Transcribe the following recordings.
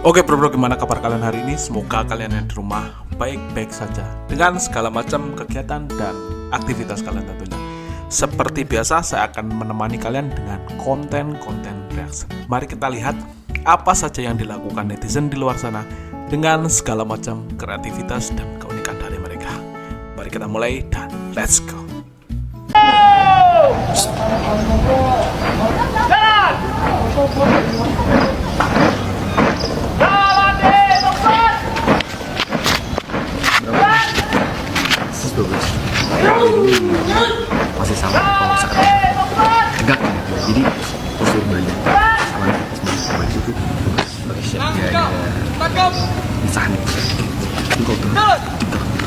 Oke bro, gimana kabar kalian hari ini? Semoga kalian yang di rumah baik-baik saja dengan segala macam kegiatan dan aktivitas kalian tentunya. Seperti biasa, saya akan menemani kalian dengan konten-konten reaksi. Mari kita lihat apa saja yang dilakukan netizen di luar sana dengan segala macam kreativitas dan keunikan dari mereka. Mari kita mulai dan let's go. Masih sama kalau misalkan tegak ya, jadi postur badan sama atas baju itu bagus ya, ya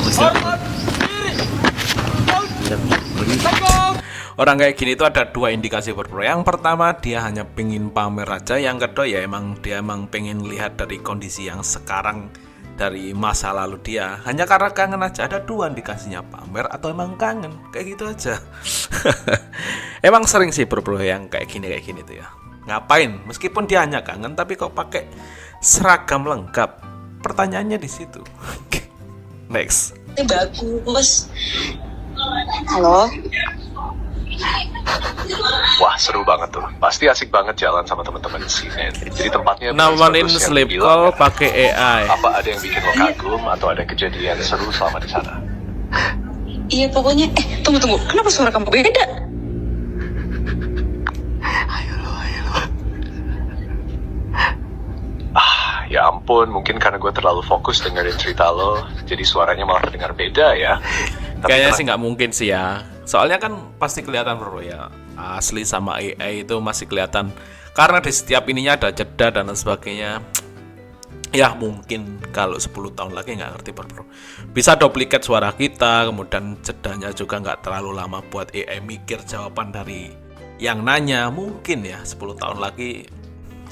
misalkan itu kok Orang kayak gini itu ada dua indikasi bro. Yang pertama dia hanya pengen pamer aja. Yang kedua ya dia emang pengen lihat dari kondisi yang sekarang, dari masa lalu dia. Hanya karena kangen aja. Ada dua indikasinya, pamer atau emang kangen. Kayak gitu aja. Emang sering sih bro yang kayak gini tuh ya. Ngapain? Meskipun dia hanya kangen tapi kok pakai seragam lengkap. Pertanyaannya di situ. Next. Bagus. Halo. Wah, seru banget tuh. Pasti asik banget jalan sama teman-teman di sini. Jadi tempatnya Namanin sleep call pakai AI. Apa ada yang bikin lo kagum atau ada kejadian seru selama di sana? Iya pokoknya. Tunggu. Kenapa suara kamu beda? Ya ampun, mungkin karena gue terlalu fokus dengerin cerita lo, jadi suaranya malah terdengar beda ya. Kayaknya sih nggak mungkin sih ya. Soalnya kan pasti kelihatan bro ya, asli sama AI itu masih kelihatan. Karena di setiap ininya ada jeda dan lain sebagainya. Ya mungkin kalau 10 tahun lagi nggak ngerti bro. Bisa duplikat suara kita, kemudian jedanya juga nggak terlalu lama buat AI mikir jawaban dari yang nanya. Mungkin ya 10 tahun lagi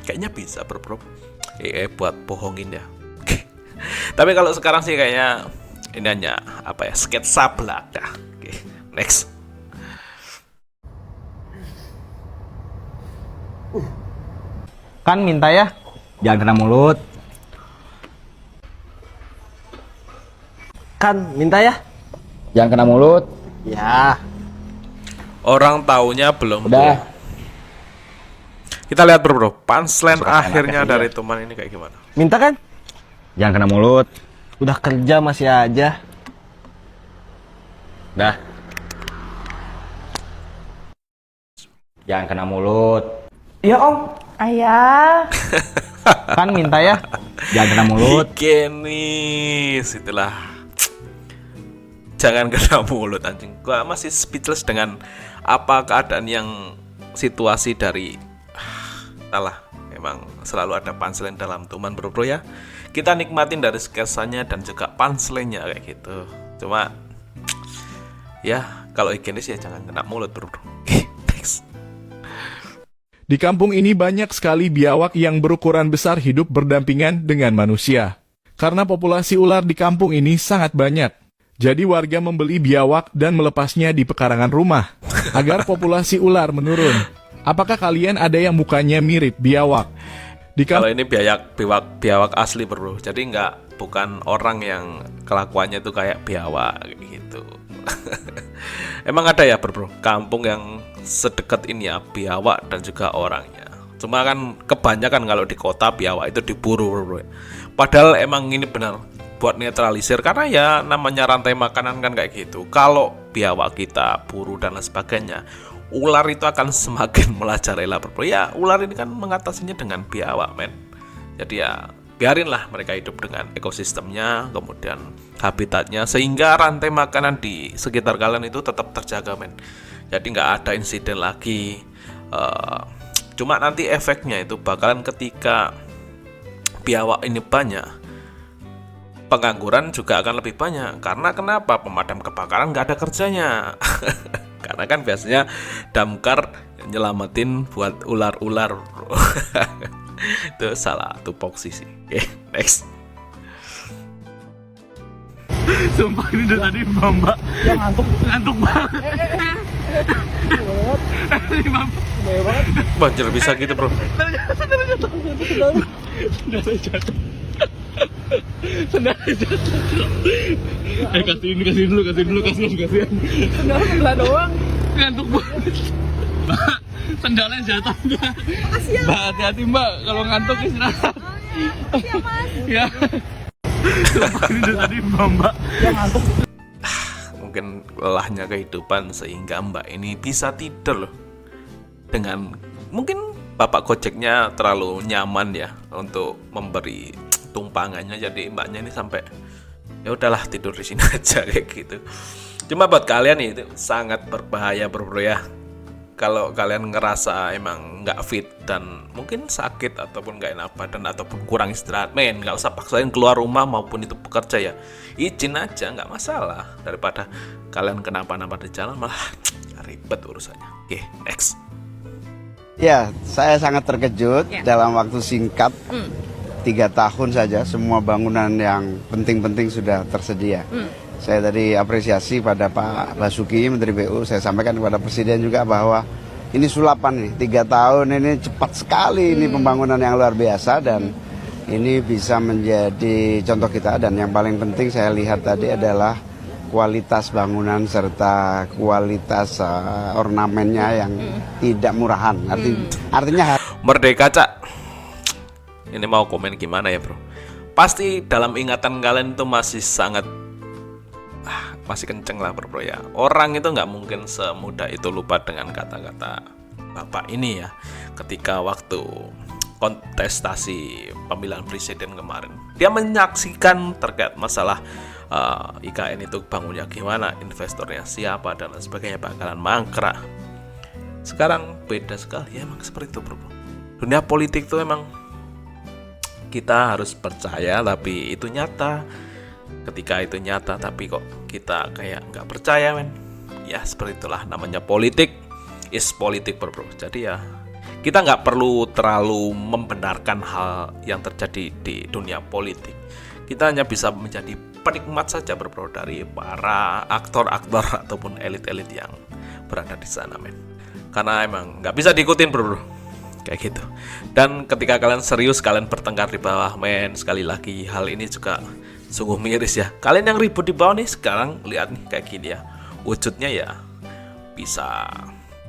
kayaknya bisa bro. AI buat bohongin ya. Tapi kalau sekarang sih kayaknya ini hanya apa ya, sketsa belaka. Oke, next. kan minta ya, jangan kena mulut. Kan minta ya, jangan kena mulut. Ya. Orang taunya belum. Udah. Kita lihat bro, punchline Surat akhirnya anak dari teman ini kayak gimana? Minta kan? Jangan kena mulut. Udah kerja masih aja. Dah. Jangan kena mulut. Iya om. Ayah. Kan minta ya, jangan kena mulut. Higienis itulah. Jangan kena mulut anjing. Gua masih speechless dengan apa keadaan yang situasi dari salah. Emang selalu ada punchline dalam tuman bro ya. Kita nikmatin dari sketsanya dan juga punchline-nya kayak gitu. Cuma ya kalau higienis ya jangan kena mulut bro. Thanks. Di kampung ini banyak sekali biawak yang berukuran besar hidup berdampingan dengan manusia. Karena populasi ular di kampung ini sangat banyak. Jadi warga membeli biawak dan melepasnya di pekarangan rumah agar populasi ular menurun. Apakah kalian ada yang mukanya mirip biawak? Kalau ini biawak asli bro. Jadi bukan orang yang kelakuannya tuh kayak biawak gitu. Emang ada ya bro, kampung yang sedekat ini ya biawak dan juga orangnya. Cuma kan kebanyakan kalau di kota biawak itu diburu bro. Padahal emang ini benar buat netralisir karena ya namanya rantai makanan kan kayak gitu. Kalau biawak kita buru dan lain sebagainya, ular itu akan semakin merajalela bro. Ya ular ini kan mengatasinya dengan biawak men. Jadi ya biarinlah mereka hidup dengan ekosistemnya, kemudian habitatnya, sehingga rantai makanan di sekitar kalian itu tetap terjaga men. Jadi nggak ada insiden lagi. Cuma nanti efeknya itu bakalan ketika biawak ini banyak, pengangguran juga akan lebih banyak. Karena kenapa? Pemadam kebakaran nggak ada kerjanya. Karena kan biasanya damkar nyelamatin buat ular-ular bro. Itu salah tupoksi sih. Oke, next. Sumpah ini dari tadi mbak yang ngantuk banget. Banjir bisa gitu bro. Sendalnya jatuh. Sendalnya jatuh. Kasihin dulu. Kasihan. Sendalnya sebelah doang. Ngantuk banget. Mbak, sendalnya jatuh. Mbak, hati-hati Mbak, kalau ngantuk istirahat. Iya Mas. Ya. Ini tadi Mbak yang ngantuk. Mungkin lelahnya kehidupan sehingga Mbak ini bisa tidur loh. Dengan mungkin Bapak Gojeknya terlalu nyaman ya untuk memberi tumpangannya, jadi Mbaknya ini sampai ya udahlah tidur di sini aja kayak gitu. Cuma buat kalian itu sangat berbahaya bro ya. Kalau kalian ngerasa emang nggak fit dan mungkin sakit ataupun nggak enak badan ataupun kurang istirahat, men, nggak usah paksain keluar rumah maupun itu bekerja ya, izin aja nggak masalah, daripada kalian kenapa-napa di jalan malah ribet urusannya. Oke, next. Ya, saya sangat terkejut dalam waktu singkat 3 tahun saja semua bangunan yang penting-penting sudah tersedia. Saya tadi apresiasi pada Pak Basuki, Menteri PU, saya sampaikan kepada Presiden juga bahwa ini sulapan nih, 3 tahun ini cepat sekali, ini pembangunan yang luar biasa dan ini bisa menjadi contoh kita. Dan yang paling penting saya lihat tadi adalah kualitas bangunan serta kualitas ornamennya yang tidak murahan. Artinya Merdeka Cak. Ini mau komen gimana ya bro? Pasti dalam ingatan kalian itu masih sangat masih kenceng lah bro ya. Orang itu nggak mungkin semudah itu lupa dengan kata-kata bapak ini ya. Ketika waktu kontestasi pemilihan presiden kemarin, dia menyaksikan terkait masalah IKN itu bangunnya gimana, investornya siapa dan lain sebagainya, bakalan mangkrak. Sekarang beda sekali ya, emang seperti itu bro. Dunia politik tuh emang kita harus percaya tapi itu nyata. Ketika itu nyata tapi kok kita kayak nggak percaya men, ya seperti itulah namanya politik, is politik bro. Jadi ya kita nggak perlu terlalu membenarkan hal yang terjadi di dunia politik. Kita hanya bisa menjadi penikmat saja bro dari para aktor-aktor ataupun elit-elit yang berada di sana men. Karena emang nggak bisa diikutin bro kayak gitu. Dan ketika kalian serius, kalian bertengkar di bawah men, sekali lagi hal ini juga sungguh miris ya. Kalian yang ribut di bawah nih sekarang lihat nih kayak gini ya, wujudnya ya bisa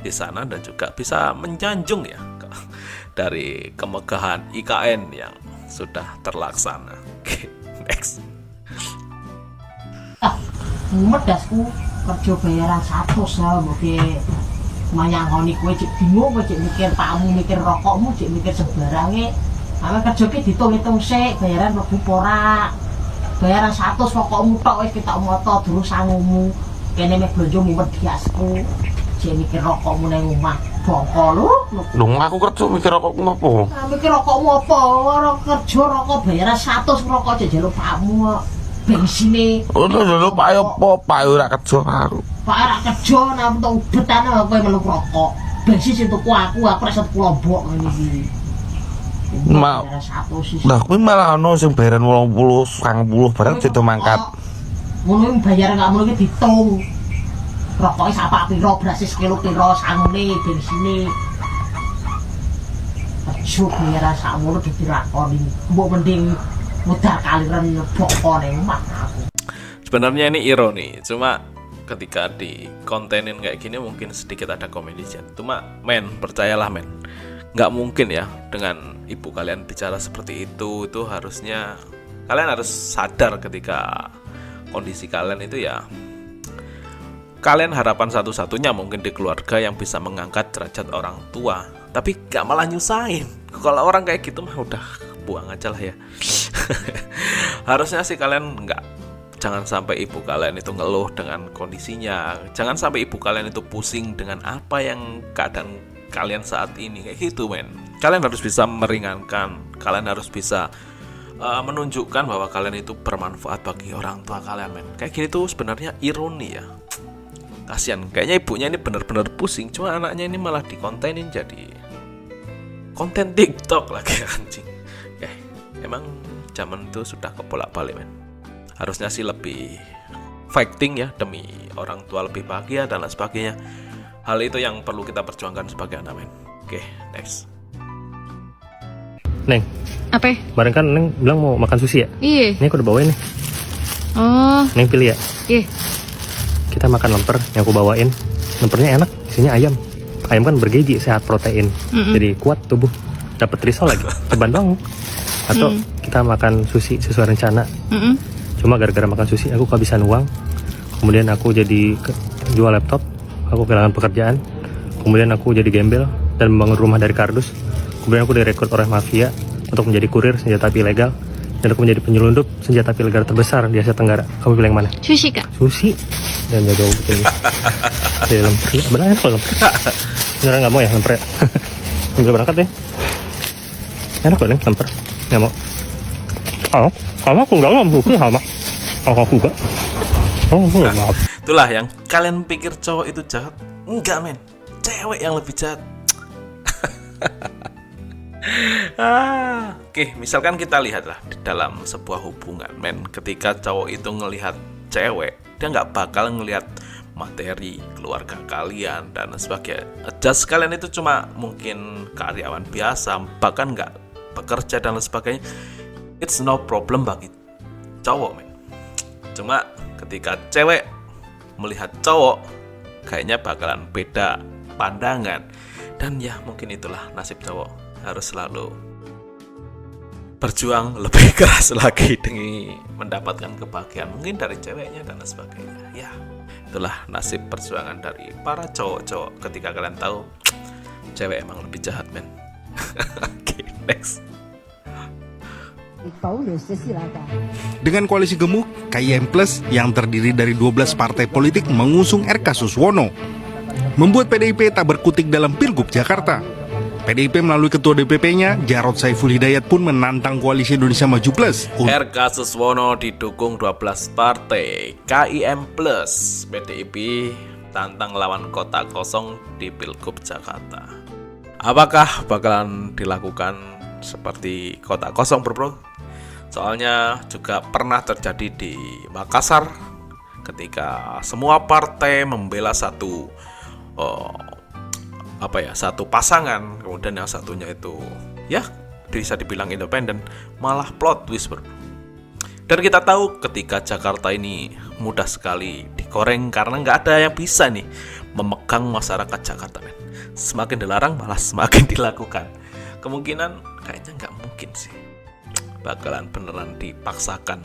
di sana dan juga bisa menjanjung ya dari kemegahan IKN yang sudah terlaksana. Oke, next. Medasku kerja bayaran 100 ya, mungkin manyangoni kowe cek bingung, kowe cek mikir pakmu, mikir rokokmu, cek mikir sembarange. Awe kerja ki ditung-hitung sik bayaran mlebu ora. Bayaran 100 rokokmu tok wis ketok moto durung sangumu. Kene mek blonjo mumet diasku. Cek mikir rokokmu nang omah. Bongko lho. Lho aku kerja mikir rokokmu apa? Mikir rokokmu apa? Ora kerja rokok bayaran 100 rokok cek jaluk pakmu. Bensine. Lho Pak apa? Pak ora kerja aku. Pak ora kerja nang tok udetane kowe melu rokok. Bensin sing tuku aku rek 10 kelompok ngene iki. Lah kuwi malah ono sing bayaran 80, 90 barang ditu mangkat. Ngono bayar gak ngono iki ditung. Rokoke sapak piro, beras sekilo piro, sangune, bensine. Aja bayaran sakmono ditilakoni. Mbok mending modal kaliren boko ning omah aku. Sebenarnya ini ironi, cuma ketika di kontenin kayak gini mungkin sedikit ada komedian. Cuma men, percayalah men, nggak mungkin ya dengan ibu kalian bicara seperti itu harusnya kalian harus sadar ketika kondisi kalian itu ya, kalian harapan satu-satunya mungkin di keluarga yang bisa mengangkat derajat orang tua, tapi gak malah nyusahin. Kalau orang kayak gitu mah udah buang aja lah ya. Harusnya sih kalian jangan sampai ibu kalian itu ngeluh dengan kondisinya, jangan sampai ibu kalian itu pusing dengan apa yang keadaan kalian saat ini kayak gitu men. Kalian harus bisa meringankan, kalian harus bisa menunjukkan bahwa kalian itu bermanfaat bagi orang tua kalian men. Kayak gini tuh sebenarnya ironi ya, kasian kayaknya ibunya ini benar-benar pusing, cuma anaknya ini malah dikontenin jadi konten TikTok lagi anjing. Emang zaman itu sudah kebolak-balik men. Harusnya sih lebih fighting ya demi orang tua lebih bahagia dan lain sebagainya. Hal itu yang perlu kita perjuangkan sebagai anak men. Oke, next. Neng, Apa? kemarin kan Neng bilang mau makan sushi ya? Iya. Ini aku udah bawain nih. Oh, Neng pilih ya. iya. Kita makan lemper yang aku bawain. Lempernya enak, isinya ayam. Ayam kan bergizi, sehat, protein. Jadi kuat tubuh. Dapat risol lagi, ceban dong. Atau kita makan sushi sesuai rencana. Cuma gara-gara makan sushi aku kehabisan uang. Kemudian aku jadi jual laptop. Aku kehilangan pekerjaan. Kemudian aku jadi gembel dan membangun rumah dari kardus. Kemudian aku direkrut oleh mafia untuk menjadi kurir senjata api ilegal. Dan aku menjadi penyelundup senjata api ilegal terbesar di Asia Tenggara. Kamu pilih yang mana? Sushi, Kak. Sushi. Dan jauh begini. Jadi lemper. Benar enak loh lemper. Beneran nggak mau ya lemper ya? Udah berangkat deh. Enak loh Neng lemper. Nggak mau. Oh, sama aku nggak mau. Aku sama. Oh, aku nggak. Oh, maaf. Itulah yang kalian pikir cowok itu jahat. Enggak men, cewek yang lebih jahat. Oke, misalkan kita lihatlah di dalam sebuah hubungan men, ketika cowok itu ngelihat cewek, dia nggak bakal ngelihat materi keluarga kalian dan sebagainya. Just kalian itu cuma mungkin karyawan biasa, bahkan nggak bekerja dan sebagainya. It's no problem bagi cowok men. Cuma ketika cewek melihat cowok, kayaknya bakalan beda pandangan. Dan ya mungkin itulah nasib cowok, harus selalu berjuang lebih keras lagi demi mendapatkan kebahagiaan mungkin dari ceweknya dan sebagainya. Ya itulah nasib perjuangan dari para cowok-cowok ketika kalian tahu cewek emang lebih jahat men. Oke, next. Dengan koalisi gemuk, KIM Plus yang terdiri dari 12 partai politik mengusung RK Suswono, membuat PDIP tak berkutik dalam Pilgub Jakarta. PDIP melalui ketua DPP-nya, Jarod Saiful Hidayat pun menantang koalisi Indonesia Maju Plus. RK Suswono didukung 12 partai. KIM Plus, PDIP tantang lawan kota kosong di Pilgub Jakarta. Apakah bakalan dilakukan seperti kota kosong bro? Soalnya juga pernah terjadi di Makassar ketika semua partai membela satu pasangan, kemudian yang satunya itu ya bisa dibilang independen, malah plot twist bro. Dan kita tahu ketika Jakarta ini mudah sekali digoreng karena nggak ada yang bisa nih memegang masyarakat Jakarta men. Semakin dilarang malah semakin dilakukan. Kemungkinan kayaknya nggak mungkin sih bakalan beneran dipaksakan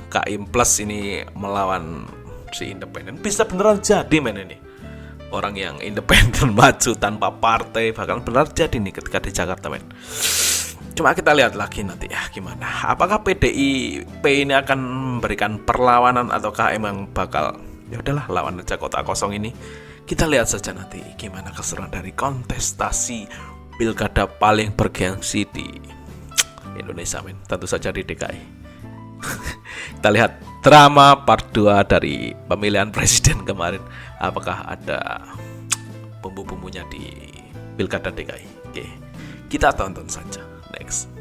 KIM Plus ini melawan si independen. Bisa beneran jadi men ini. Orang yang independen maju tanpa partai bakalan beneran jadi nih ketika di Jakarta men. Cuma kita lihat lagi nanti ya gimana. Apakah PDIP ini akan memberikan perlawanan ataukah emang bakal ya udahlah lawan aja kota kosong ini. Kita lihat saja nanti gimana keseruan dari kontestasi pilkada paling bergengsi di Indonesia men. Tentu saja di DKI. Kita lihat drama part 2 dari pemilihan presiden kemarin. Apakah ada bumbu-bumbunya di pilkada DKI? Oke, kita tonton saja. Next.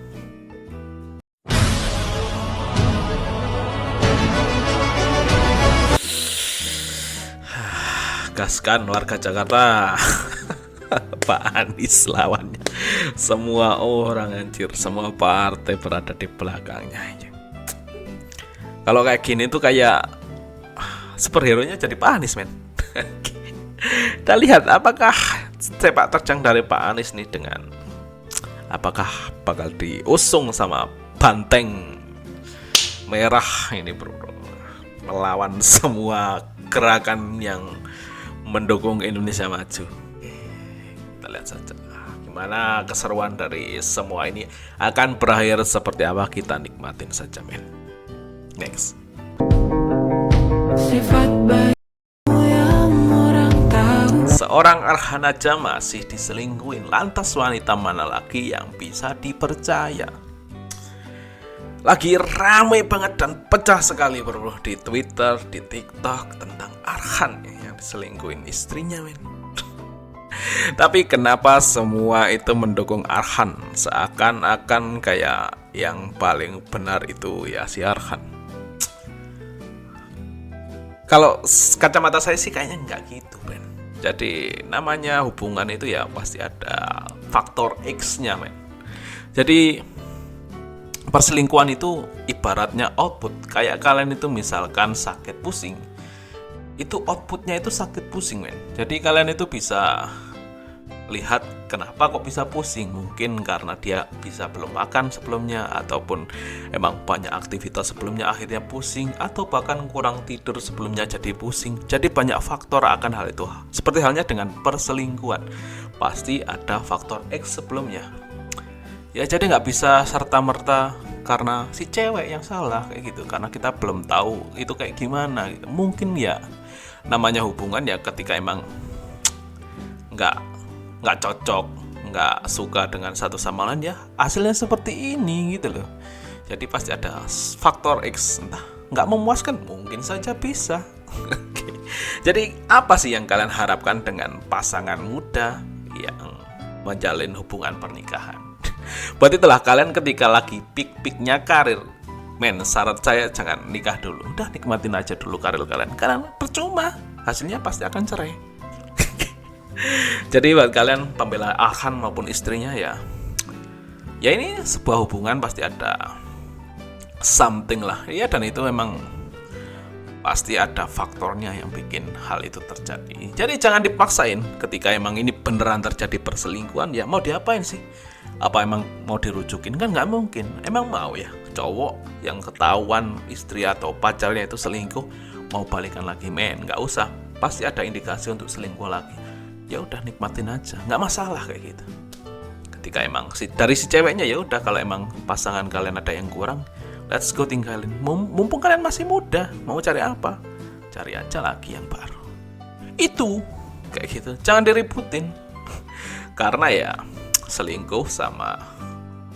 Gaskan warga Jakarta. Pak Anies lawannya. Semua orang anjir, semua partai berada di belakangnya aja. Kalau kayak gini tuh kayak superhero-nya jadi Pak Anies men. Kita lihat apakah sepak terjang dari Pak Anies nih dengan apakah bakal diusung sama Banteng Merah ini bro, melawan semua gerakan yang mendukung Indonesia Maju. Kita lihat saja gimana keseruan dari semua ini akan berakhir seperti apa, kita nikmatin saja men. Next. Seorang Arhan aja masih diselingkuhin, lantas wanita mana lagi yang bisa dipercaya? Lagi ramai banget dan pecah sekali bro di Twitter, di TikTok tentang Arhan yang diselingkuhin istrinya men. Tapi kenapa semua itu mendukung Arhan? Seakan-akan kayak yang paling benar itu ya si Arhan. Kalau kacamata saya sih kayaknya nggak gitu Ben. Jadi namanya hubungan itu ya pasti ada faktor X-nya men. Jadi perselingkuhan itu ibaratnya output. Kayak kalian itu misalkan sakit pusing, itu outputnya itu sakit pusing, men. Jadi kalian itu bisa lihat kenapa kok bisa pusing. Mungkin karena dia bisa belum makan sebelumnya, ataupun emang banyak aktivitas sebelumnya akhirnya pusing, atau bahkan kurang tidur sebelumnya jadi pusing. Jadi banyak faktor akan hal itu. Seperti halnya dengan perselingkuhan, pasti ada faktor X sebelumnya. Ya jadi nggak bisa serta-merta karena si cewek yang salah kayak gitu, karena kita belum tahu itu kayak gimana gitu. Mungkin ya namanya hubungan ya, ketika emang nggak cocok, nggak suka dengan satu sama lain, ya hasilnya seperti ini gitu loh. Jadi pasti ada faktor X, entah nggak memuaskan, mungkin saja bisa. Oke. Jadi apa sih yang kalian harapkan dengan pasangan muda yang menjalin hubungan pernikahan? Buat itulah kalian ketika lagi pik-piknya karir, men, syarat saya jangan nikah dulu, udah nikmatin aja dulu karir kalian, karena percuma, hasilnya pasti akan cerai. Jadi buat kalian pembela Ahan maupun istrinya, ya ini sebuah hubungan pasti ada something lah, ya, dan itu memang pasti ada faktornya yang bikin hal itu terjadi. Jadi jangan dipaksain. Ketika emang ini beneran terjadi perselingkuhan, ya mau diapain sih? Apa emang mau dirujukin? Kan nggak mungkin. Emang mau ya cowok yang ketahuan istri atau pacarnya itu selingkuh mau balikan lagi? Men, nggak usah. Pasti ada indikasi untuk selingkuh lagi. Ya udah nikmatin aja, nggak masalah kayak gitu. Ketika emang dari si ceweknya, ya udah, kalau emang pasangan kalian ada yang kurang, let's go tinggalin. Mumpung kalian masih muda, mau cari apa? Cari aja lagi yang baru. Itu kayak gitu. Jangan diributin. Karena ya selingkuh sama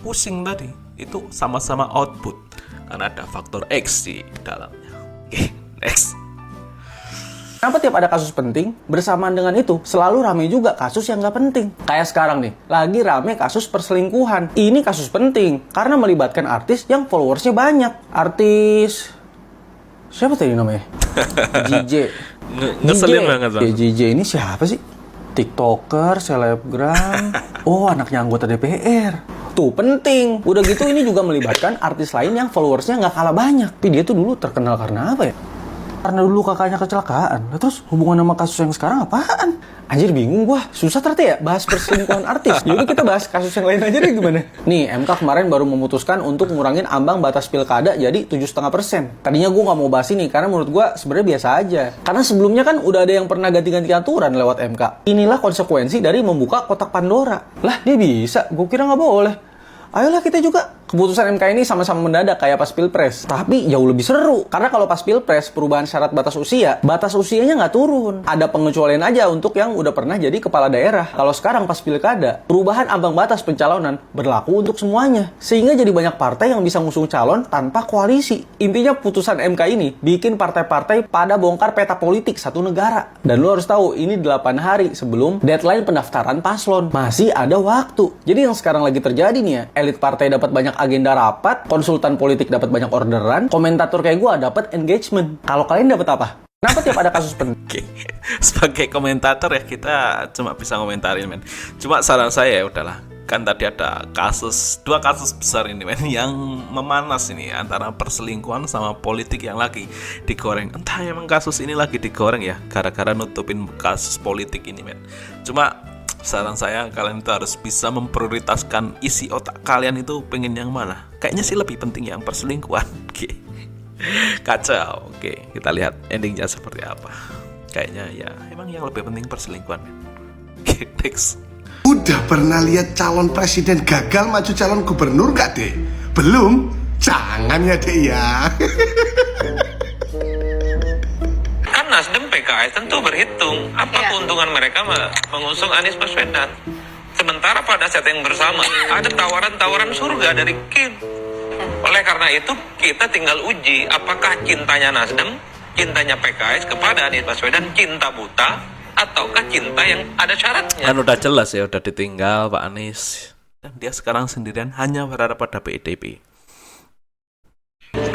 pusing tadi itu sama-sama output, karena ada faktor X di dalamnya. Oke, next. Kenapa tiap ada kasus penting, bersamaan dengan itu selalu rame juga kasus yang nggak penting? Kayak sekarang nih, lagi rame kasus perselingkuhan. Ini kasus penting karena melibatkan artis yang followersnya banyak. Artis siapa tadi namanya? JJ. Ngeselin banget. JJ ini siapa sih? TikToker, selebgram, oh anaknya anggota DPR. Tuh penting. Udah gitu ini juga melibatkan artis lain yang followersnya nggak kalah banyak. Tapi dia tuh dulu terkenal karena apa ya? Karena dulu kakaknya kecelakaan. Terus hubungan sama kasus yang sekarang apaan? Anjir bingung gua. Susah ternyata ya bahas perselingkuhan artis. Yaudah kita bahas kasus yang lain aja deh, gimana? Nih, MK kemarin baru memutuskan untuk ngurangin ambang batas pilkada jadi 7,5%. Tadinya gua nggak mau bahas ini karena menurut gua sebenarnya biasa aja. Karena sebelumnya kan udah ada yang pernah ganti-ganti aturan lewat MK. Inilah konsekuensi dari membuka kotak Pandora. Lah, dia bisa. Gua kira nggak boleh. Ayolah kita juga. Keputusan MK ini sama-sama mendadak kayak pas Pilpres. Tapi jauh lebih seru. Karena kalau pas Pilpres, perubahan syarat batas usianya nggak turun. Ada pengecualian aja untuk yang udah pernah jadi kepala daerah. Kalau sekarang pas Pilkada, perubahan ambang batas pencalonan berlaku untuk semuanya. Sehingga jadi banyak partai yang bisa ngusung calon tanpa koalisi. Intinya putusan MK ini bikin partai-partai pada bongkar peta politik satu negara. Dan lo harus tahu, ini 8 hari sebelum deadline pendaftaran paslon. Masih ada waktu. Jadi yang sekarang lagi terjadi nih ya, elit partai dapat banyak agenda rapat, konsultan politik dapat banyak orderan, komentator kayak gue dapat engagement. Kalau kalian dapat apa? Kenapa tiap ada kasus penting? Sebagai komentator ya kita cuma bisa komentarin, men. Cuma saran saya ya udahlah. Kan tadi ada dua kasus besar ini, men, yang memanas ini antara perselingkuhan sama politik yang lagi digoreng. Entah emang kasus ini lagi digoreng ya gara-gara nutupin kasus politik ini, men. Cuma saran saya, kalian itu harus bisa memprioritaskan isi otak kalian itu pengen yang mana. Kayaknya sih lebih penting yang perselingkuhan. Oke. Kacau. Oke, kita lihat endingnya seperti apa. Kayaknya ya emang yang lebih penting perselingkuhan. Oke, next. Udah pernah lihat calon presiden gagal maju calon gubernur gak, Dek? Belum? Jangan ya, Dek, ya. Nasdem PKS tentu berhitung apa keuntungan mereka mengusung Anies Baswedan. Sementara pada saat yang bersama ada tawaran-tawaran surga dari Kim. Oleh karena itu kita tinggal uji apakah cintanya Nasdem, cintanya PKS kepada Anies Baswedan cinta buta ataukah cinta yang ada syaratnya. Kan udah jelas ya, udah ditinggal Pak Anies dan dia sekarang sendirian hanya berharap pada PDIP.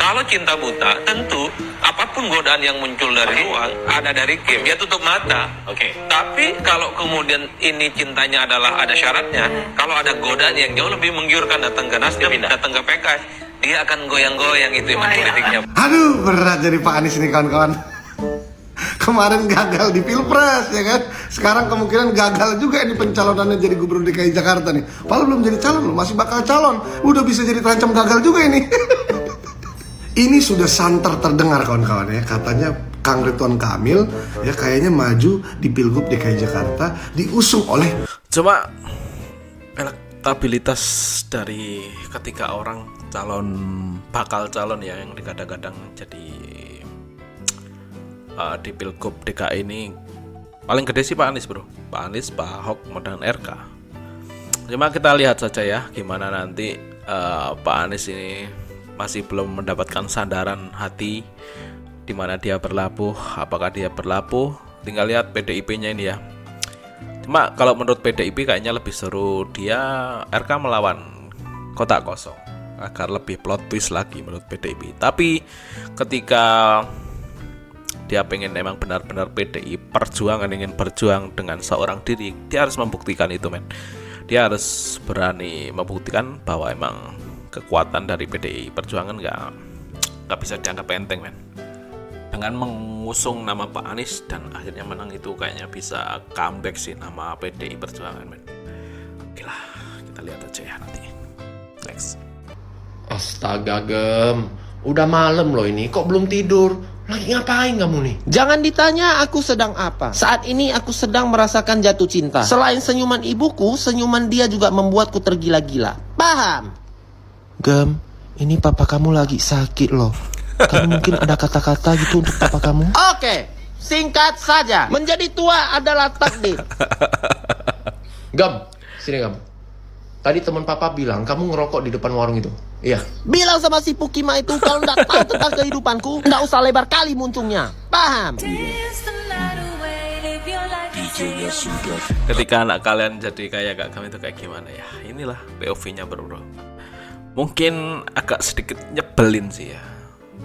Kalau cinta buta, tentu apapun godaan yang muncul dari luar, ada dari Kim, dia tutup mata. Oke. Tapi kalau kemudian ini cintanya adalah ada syaratnya, kalau ada godaan yang jauh lebih menggiurkan datang ke Nasdem, datang ke PKS, dia akan goyang-goyang itu iman politiknya. Aduh, berat jadi Pak Anies ini kawan-kawan. Kemarin gagal di Pilpres ya kan. Sekarang kemungkinan gagal juga ini pencalonannya jadi gubernur DKI Jakarta nih. Padahal belum jadi calon loh, masih bakal calon. Udah bisa jadi terancam gagal juga ini. Ini sudah santer terdengar kawan-kawan ya. Katanya Kang Ridwan Kamil ya kayaknya maju di Pilgub DKI Jakarta diusung oleh. Cuma elektabilitas dari ketiga orang bakal calon ya yang digadang-gadang jadi di Pilgub DKI ini paling gede sih Pak Anies bro. Pak Anies, Pak Ahok, dan RK. Cuma kita lihat saja ya gimana nanti Pak Anies ini masih belum mendapatkan sandaran hati di mana dia berlabuh. Apakah dia berlabuh? Tinggal lihat PDIP-nya ini ya. Cuma kalau menurut PDIP kayaknya lebih seru dia RK melawan kotak kosong agar lebih plot twist lagi menurut PDIP. Tapi ketika dia pengen emang benar-benar PDI perjuangan, ingin berjuang dengan seorang diri, dia harus membuktikan itu men. Dia harus berani membuktikan bahwa emang kekuatan dari PDI perjuangan nggak bisa dianggap enteng men. Dengan mengusung nama Pak Anies dan akhirnya menang itu kayaknya bisa comeback sih nama PDI perjuangan men. Oke lah, kita lihat aja ya nanti. Next. Astaga Gem, udah malam loh ini, kok belum tidur? Lagi ngapain kamu nih? Jangan ditanya aku sedang apa. Saat ini aku sedang merasakan jatuh cinta. Selain senyuman ibuku, senyuman dia juga membuatku tergila-gila. Paham? Gem, ini papa kamu lagi sakit loh. Kamu mungkin ada kata-kata gitu untuk papa kamu? Oke, singkat saja. Menjadi tua adalah takdir. Gem, sini Gem. Tadi teman papa bilang kamu ngerokok di depan warung itu. Iya. Bilang sama si Pukima itu kalau nggak tahu tentang kehidupanku, nggak usah lebar kali muncungnya. Paham? Ketika anak kalian jadi kayak Kak Gem itu kayak gimana ya? Inilah POV-nya bro. Mungkin agak sedikit nyebelin sih ya.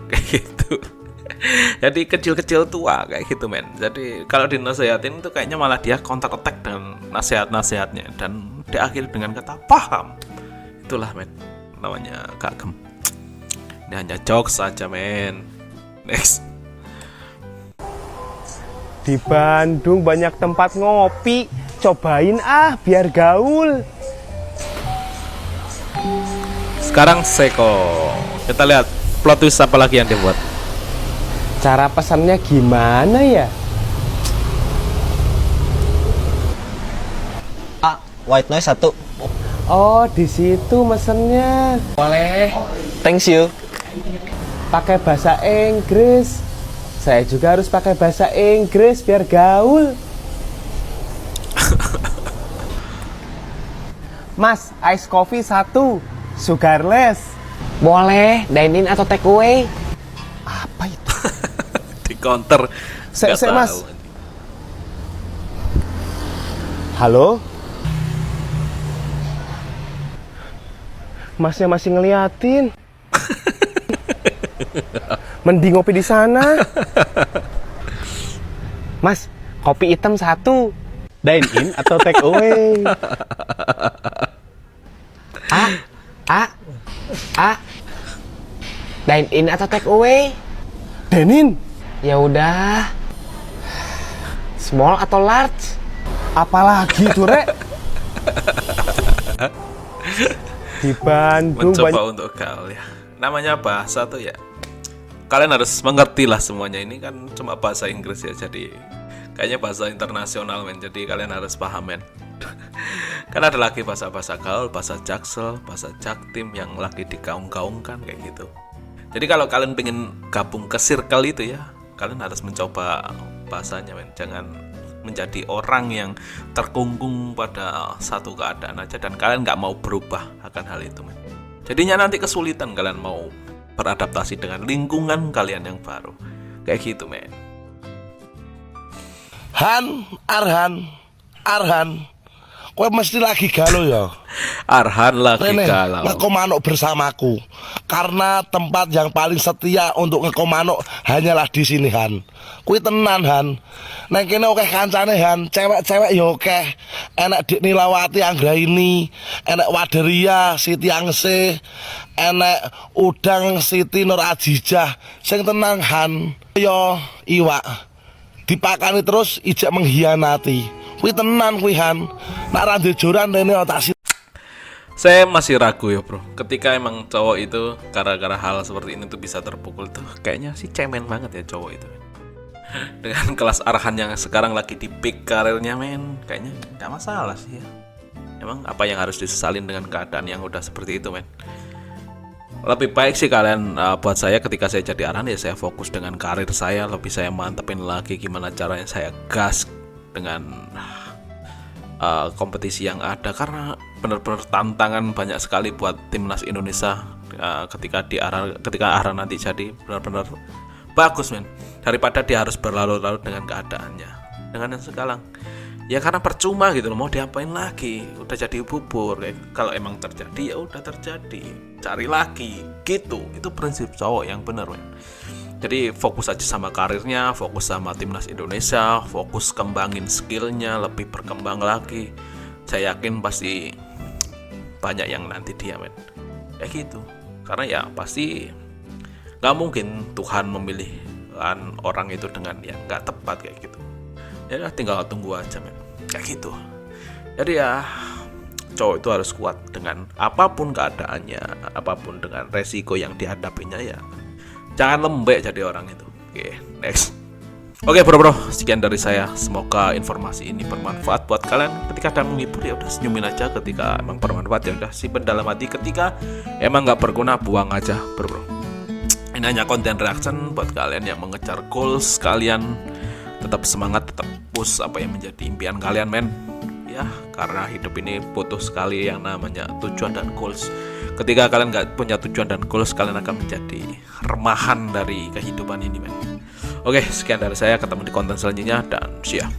Kayak gitu. Jadi kecil-kecil tua kayak gitu men. Jadi kalau dinasehatin itu kayaknya malah dia counter attack dengan nasihat-nasihatnya dan diakhiri dengan kata paham. Itulah men namanya Kak Gem. Ini hanya jokes saja men. Next. Di Bandung banyak tempat ngopi. Cobain biar gaul. Sekarang Seko. Kita lihat plot twist apa lagi yang dia buat. Cara pesannya gimana ya? White noise 1. Oh, di situ mesennya. Boleh. Thanks you. Pakai bahasa Inggris. Saya juga harus pakai bahasa Inggris biar gaul. Mas, ice coffee 1, sugarless. Boleh, dine in atau take away? Apa itu? Di counter. Saya Mas. Halo? Masnya masih ngeliatin. Mending ngopi di sana. Mas, kopi hitam 1. Dine in atau take away? Dine in atau take away? Dine in. Ya udah. Small atau large? Apalagi tuh, Rek? Di Bandung mencoba untuk gaul ya. Namanya bahasa tuh ya. Kalian harus mengerti lah semuanya. Ini kan cuma bahasa Inggris ya. Jadi kayaknya bahasa internasional men. Jadi kalian harus paham men. Kan ada lagi bahasa-bahasa gaul, bahasa jaksel, bahasa jaktim yang lagi digaung-gaungkan kayak gitu. Jadi kalau kalian pengen gabung ke circle itu ya, kalian harus mencoba bahasanya men. Jangan menjadi orang yang terkungkung pada satu keadaan aja dan kalian nggak mau berubah akan hal itu men. Jadinya nanti kesulitan kalian mau beradaptasi dengan lingkungan kalian yang baru kayak gitu men. Arhan Kowe mesti lagi galau ya. Arhan lagi Rene, galau. ngekomanuk bersamaku. Karena tempat yang paling setia untuk ngekomanuk hanyalah di sini Han. Kuwi tenan Han. Neng kene akeh kancane Han, cewek-cewek ya akeh. Enek Dik Nilawati Anggraini, enek Waderia Siti Angse, enek Udang Siti Nur Ajijah. Sing tenang Han. Yo iwak. Dipakani terus ijek mengkhianati. Kuwi tenan kuwi Han. Nak ra joran rene tak. Saya masih ragu ya bro, ketika emang cowok itu gara-gara hal seperti ini tuh bisa terpukul tuh, kayaknya sih cemen banget ya cowok itu. Dengan kelas Arhan yang sekarang lagi di peak karirnya men, kayaknya gak masalah sih ya. Emang apa yang harus disesalin dengan keadaan yang udah seperti itu men. Lebih baik sih kalian, buat saya ketika saya jadi Arhan ya saya fokus dengan karir saya, lebih saya mantepin lagi gimana caranya saya gas dengan kompetisi yang ada, karena benar-benar tantangan banyak sekali buat timnas Indonesia ketika Arhan nanti jadi benar-benar bagus men, daripada dia harus berlarut-larut dengan keadaannya dengan yang sekarang ya, karena percuma gitu loh, mau diapain lagi, udah jadi bubur. Kalau emang terjadi ya udah terjadi, cari lagi gitu, itu prinsip cowok yang benar men. Jadi fokus aja sama karirnya, fokus sama timnas Indonesia, fokus kembangin skillnya, lebih berkembang lagi. Saya yakin pasti banyak yang nanti dia men. Ya gitu. Karena ya pasti gak mungkin Tuhan memilih orang itu dengan yang gak tepat kayak gitu. Ya tinggal tunggu aja men. Kayak gitu. Jadi ya cowok itu harus kuat dengan apapun keadaannya, apapun dengan resiko yang dihadapinya ya. Jangan lembek jadi orang itu. Oke, next. Oke bro, sekian dari saya. Semoga informasi ini bermanfaat buat kalian. Ketika ada menghibur ya udah senyumin aja. Ketika emang bermanfaat ya udah simpen dalam hati. Ketika emang nggak berguna buang aja bro. Ini hanya konten reaction buat kalian yang mengejar goals kalian. Tetap semangat, tetap push apa yang menjadi impian kalian men. Ya, karena hidup ini butuh sekali yang namanya tujuan dan goals. Ketika kalian nggak punya tujuan dan goals, kalian akan menjadi remahan dari kehidupan ini men. Oke, sekian dari saya, ketemu di konten selanjutnya dan see ya.